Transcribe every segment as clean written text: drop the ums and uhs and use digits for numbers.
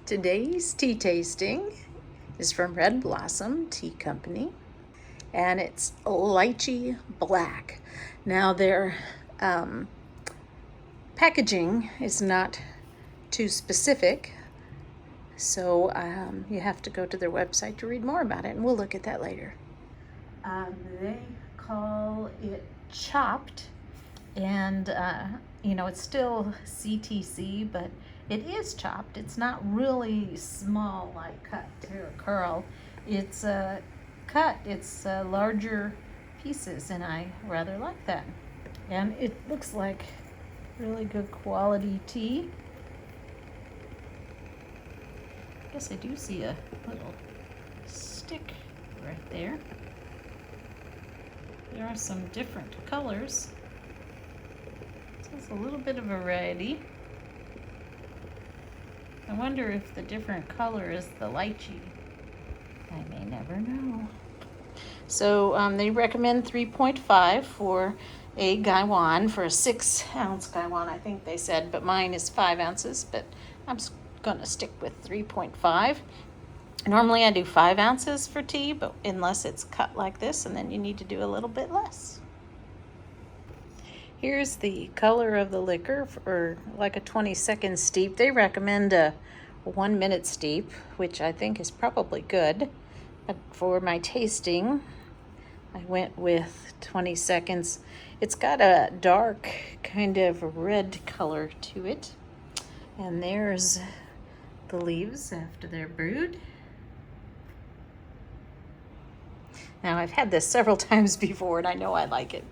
Today's tea tasting is from Red Blossom Tea Company, and it's Lychee Black. Now, their packaging is not too specific, so you have to go to their website to read more about it, and we'll look at that later. They call it chopped, and it's still CTC, but it is chopped. It's not really small like cut to a curl. It's cut. It's larger pieces, and I rather like that. And it looks like really good quality tea. I guess I do see a little stick right there. There are some different colors. So it's a little bit of variety. I wonder if the different color is the lychee. I may never know. So they recommend 3.5 for a gaiwan, for a 6-ounce gaiwan, I think they said, but mine is 5 ounces, but I'm going to stick with 3.5. Normally I do 5 ounces for tea, but unless it's cut like this, and then you need to do a little bit less. Here's the color of the liquor for like a 20-second steep. They recommend a 1-minute steep, which I think is probably good. But for my tasting, I went with 20 seconds. It's got a dark kind of red color to it. And there's the leaves after they're brewed. Now, I've had this several times before, and I know I like it.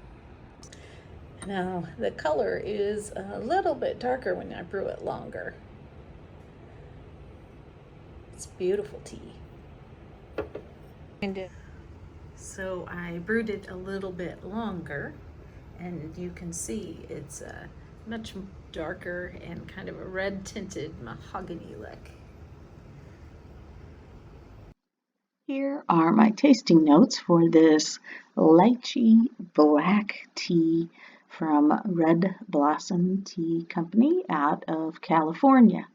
Now, the color is a little bit darker when I brew it longer. It's beautiful tea. So I brewed it a little bit longer, and you can see it's much darker and kind of a red tinted mahogany look. Here are my tasting notes for this Lychee Black tea from Red Blossom Tea Company out of California.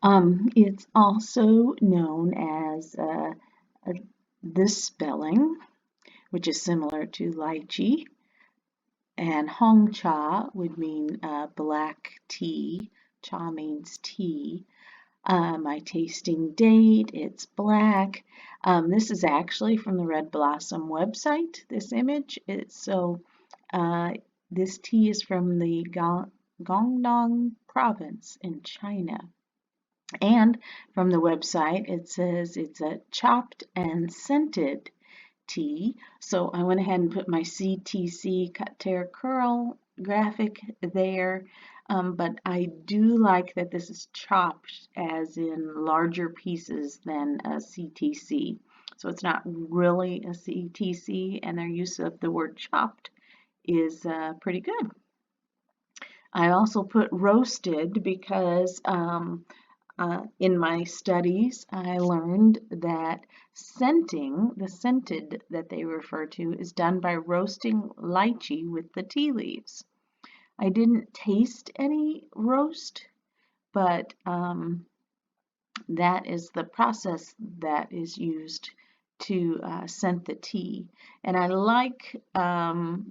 It's also known as this spelling, which is similar to lychee, and Hong Cha would mean black tea. Cha means tea. My tasting date, it's black. This is actually from the Red Blossom website, this image. This tea is from the Guangdong province in China. And from the website, it says it's a chopped and scented tea. So I went ahead and put my CTC cut tear curl graphic there. But I do like that this is chopped as in larger pieces than a CTC. So it's not really a CTC, and their use of the word chopped is pretty good. I also put roasted because in my studies, I learned that the scented that they refer to, is done by roasting lychee with the tea leaves. I didn't taste any roast, but that is the process that is used to scent the tea. And I like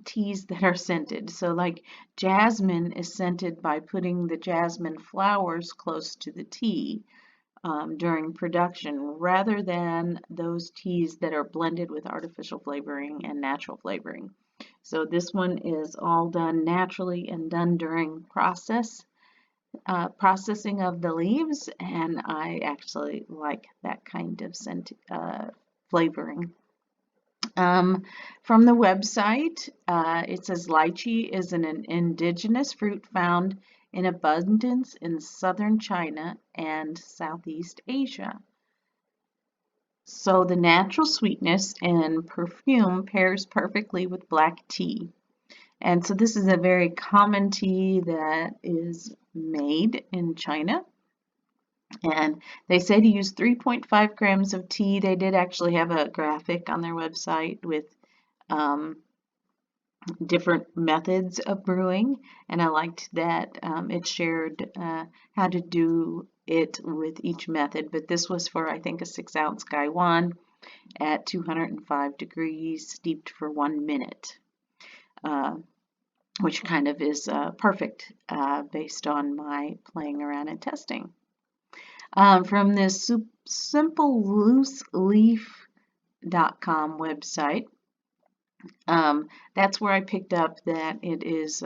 teas that are scented. So like jasmine is scented by putting the jasmine flowers close to the tea during production, rather than those teas that are blended with artificial flavoring and natural flavoring. So this one is all done naturally and done during processing of the leaves, and I actually like that kind of scent flavoring. From the website, it says lychee is an indigenous fruit found in abundance in southern China and Southeast Asia. So the natural sweetness and perfume pairs perfectly with black tea. And so this is a very common tea that is made in China. And they say to use 3.5 grams of tea. They did actually have a graphic on their website with different methods of brewing, and I liked that it shared how to do it with each method, but this was for, I think, a 6-ounce Gaiwan at 205 degrees, steeped for 1 minute, which kind of is perfect based on my playing around and testing. From this simplelooseleaf.com website, that's where I picked up that it is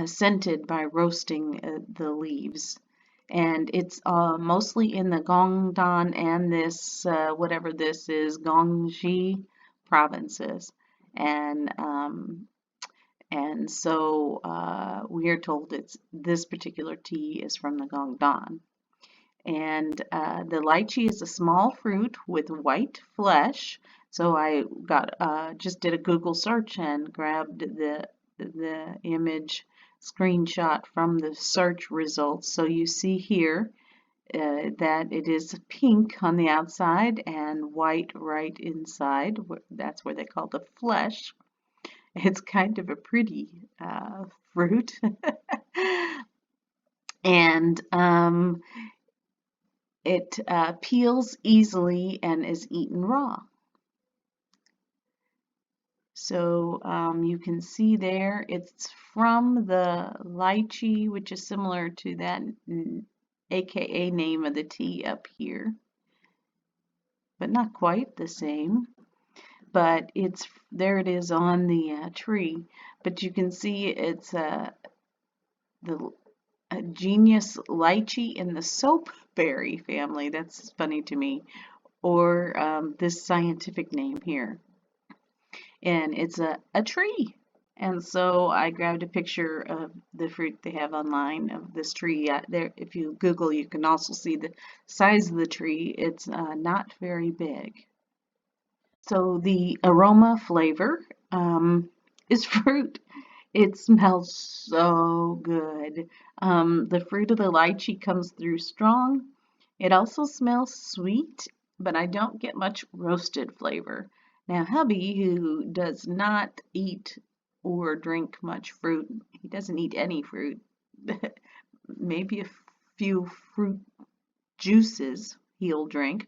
scented by roasting the leaves. And it's mostly in the Guangdong and this, whatever this is, Guangxi provinces. And so we are told this particular tea is from the Guangdong. And the lychee is a small fruit with white flesh. So I just did a Google search and grabbed the image screenshot from the search results. So you see here that it is pink on the outside and white right inside. That's where they call the flesh. It's kind of a pretty fruit. And it peels easily and is eaten raw. So you can see there it's from the lychee, which is similar to that AKA name of the tea up here, but not quite the same. But there it is on the tree. But you can see it's the genus lychee in the soapberry family. That's funny to me. Or this scientific name here. And it's a tree. And so I grabbed a picture of the fruit they have online of this tree. There, if you Google, you can also see the size of the tree. It's not very big. So the aroma flavor is fruit. It smells so good. The fruit of the lychee comes through strong. It also smells sweet, but I don't get much roasted flavor. Now, hubby, who does not eat or drink much fruit, he doesn't eat any fruit, maybe a few fruit juices he'll drink.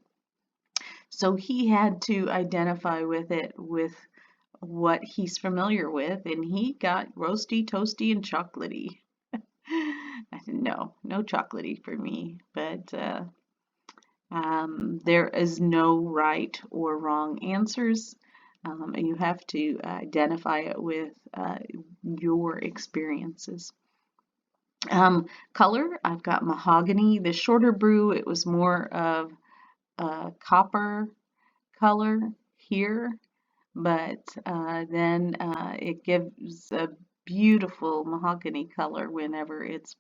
So he had to identify with it with what he's familiar with, and he got roasty, toasty, and chocolatey. No chocolatey for me, but there is no right or wrong answers. You have to identify it with your experiences. Color, I've got mahogany. The shorter brew, it was more of a copper color here, but then it gives a beautiful mahogany color whenever it's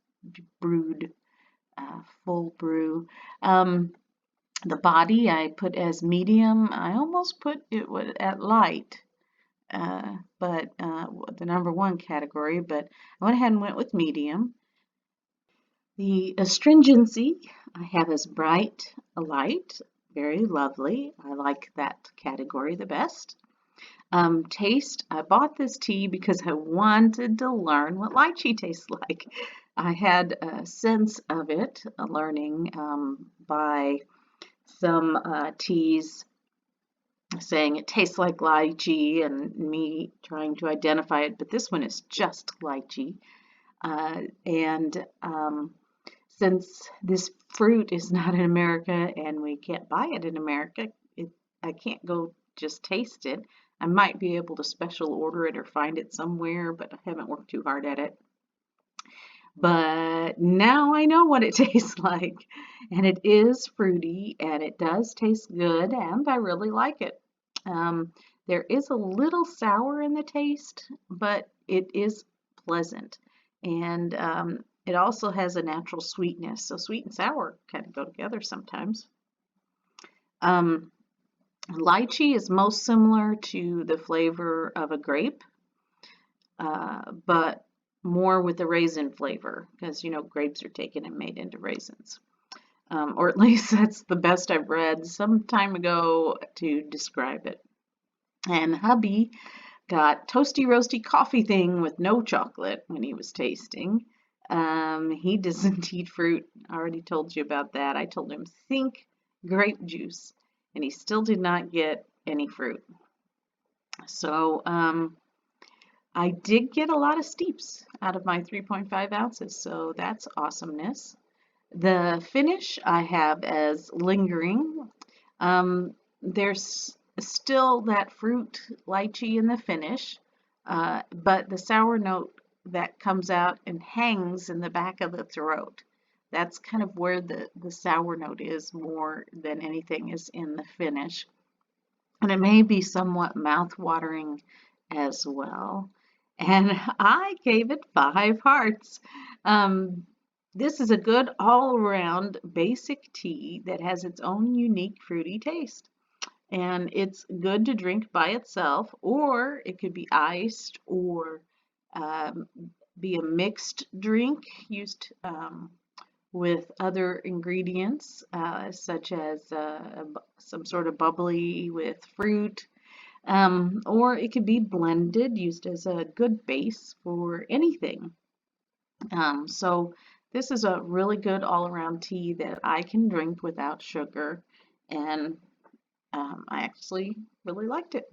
brewed, full brew. The body I put as medium. I almost put it at light, but the #1 category, but I went ahead and went with medium. The astringency I have as bright, light, very lovely. I like that category the best. Taste, I bought this tea because I wanted to learn what lychee tastes like. I had a sense of it, learning by some teas saying it tastes like lychee and me trying to identify it, but this one is just lychee. And since this fruit is not in America and we can't buy it in America, I can't go just taste it. I might be able to special order it or find it somewhere, but I haven't worked too hard at it. But now I know what it tastes like, and it is fruity and it does taste good, and I really like it. There is a little sour in the taste, but it is pleasant, and it also has a natural sweetness, so sweet and sour kind of go together sometimes. Lychee is most similar to the flavor of a grape, but more with the raisin flavor, because grapes are taken and made into raisins. Or at least that's the best I've read some time ago to describe it. And hubby got toasty roasty coffee thing with no chocolate when he was tasting. He doesn't eat fruit. I already told you about that. I told him, think grape juice, and he still did not get any fruit. So I did get a lot of steeps out of my 3.5 ounces, so that's awesomeness. The finish I have as lingering. There's still that fruit lychee in the finish, but the sour note that comes out and hangs in the back of the throat. That's kind of where the sour note is more than anything is in the finish. And it may be somewhat mouth-watering as well. And I gave it 5 hearts. Um, this is a good all-around basic tea that has its own unique fruity taste. And it's good to drink by itself, or it could be iced or um, be a mixed drink used with other ingredients, such as some sort of bubbly with fruit, or it could be blended, used as a good base for anything. So this is a really good all-around tea that I can drink without sugar, and I actually really liked it.